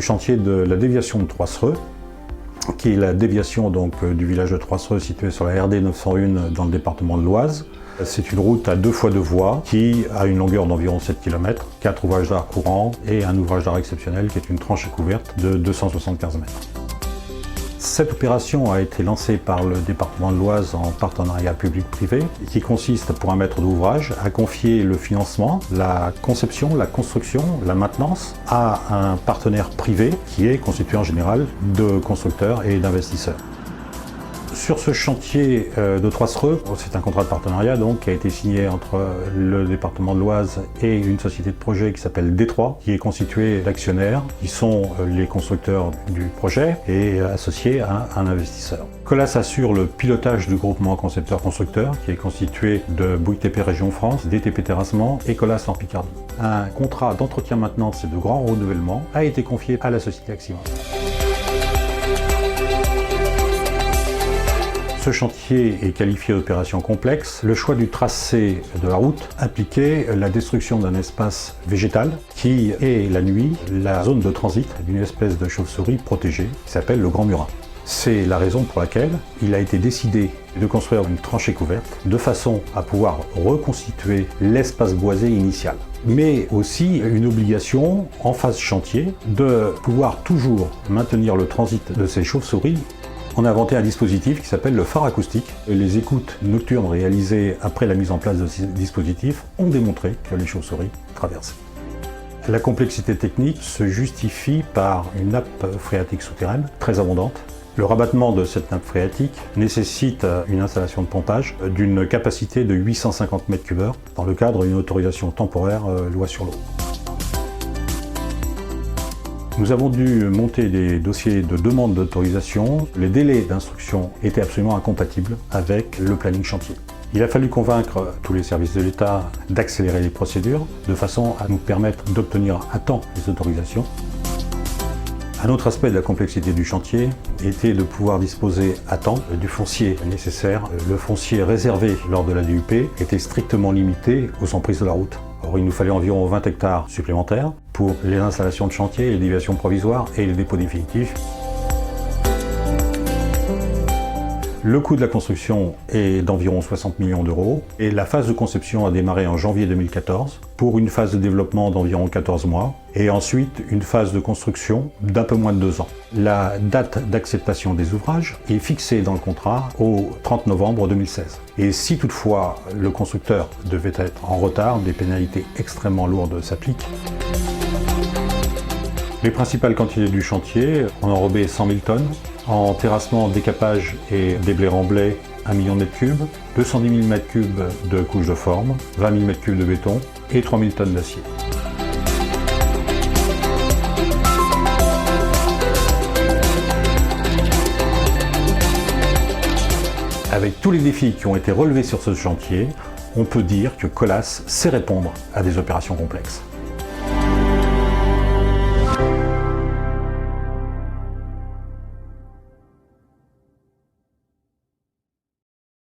du chantier de la déviation de Troissereux, qui est la déviation du village de Troissereux situé sur la RD 901 dans le département de l'Oise. C'est une route à 2 fois 2 voies qui a une longueur d'environ 7 km, 4 ouvrages d'art courants et un ouvrage d'art exceptionnel qui est une tranchée couverte de 275 mètres. Cette opération a été lancée par le département de l'Oise en partenariat public-privé qui consiste pour un maître d'ouvrage à confier le financement, la conception, la construction, la maintenance à un partenaire privé qui est constitué en général de constructeurs et d'investisseurs. Sur ce chantier de Troissereux, c'est un contrat de partenariat qui a été signé entre le département de l'Oise et une société de projet qui s'appelle Détroit, qui est constituée d'actionnaires qui sont les constructeurs du projet et associés à un investisseur. Colas assure le pilotage du groupement concepteur-constructeur qui est constitué de Bouygues TP Région France, DTP Terrassement et Colas en Picardie. Un contrat d'entretien maintenance et de grand renouvellement a été confié à la société Axima. Ce chantier est qualifié d'opération complexe. Le choix du tracé de la route impliquait la destruction d'un espace végétal qui est la nuit la zone de transit d'une espèce de chauve-souris protégée qui s'appelle le Grand Murin. C'est la raison pour laquelle il a été décidé de construire une tranchée couverte de façon à pouvoir reconstituer l'espace boisé initial. Mais aussi une obligation en phase chantier de pouvoir toujours maintenir le transit de ces chauves-souris. On a inventé un dispositif qui s'appelle le phare acoustique. Les écoutes nocturnes réalisées après la mise en place de ce dispositif ont démontré que les chauves-souris traversaient. La complexité technique se justifie par une nappe phréatique souterraine très abondante. Le rabattement de cette nappe phréatique nécessite une installation de pompage d'une capacité de 850 m3 dans le cadre d'une autorisation temporaire loi sur l'eau. Nous avons dû monter des dossiers de demande d'autorisation. Les délais d'instruction étaient absolument incompatibles avec le planning chantier. Il a fallu convaincre tous les services de l'État d'accélérer les procédures de façon à nous permettre d'obtenir à temps les autorisations. Un autre aspect de la complexité du chantier était de pouvoir disposer à temps du foncier nécessaire. Le foncier réservé lors de la DUP était strictement limité aux emprises de la route. Or, il nous fallait environ 20 hectares supplémentaires pour les installations de chantier, les déviations provisoires et les dépôts définitifs. Le coût de la construction est d'environ 60 millions d'euros et la phase de conception a démarré en janvier 2014 pour une phase de développement d'environ 14 mois et ensuite une phase de construction d'un peu moins de 2 ans. La date d'acceptation des ouvrages est fixée dans le contrat au 30 novembre 2016. Et si toutefois le constructeur devait être en retard, des pénalités extrêmement lourdes s'appliquent. Les principales quantités du chantier, en enrobé 100 000 tonnes, en terrassement, décapage et déblai remblai 1 million de m3, 210 000 m3 de couches de forme, 20 000 m3 de béton et 3 000 tonnes d'acier. Avec tous les défis qui ont été relevés sur ce chantier, on peut dire que Colas sait répondre à des opérations complexes.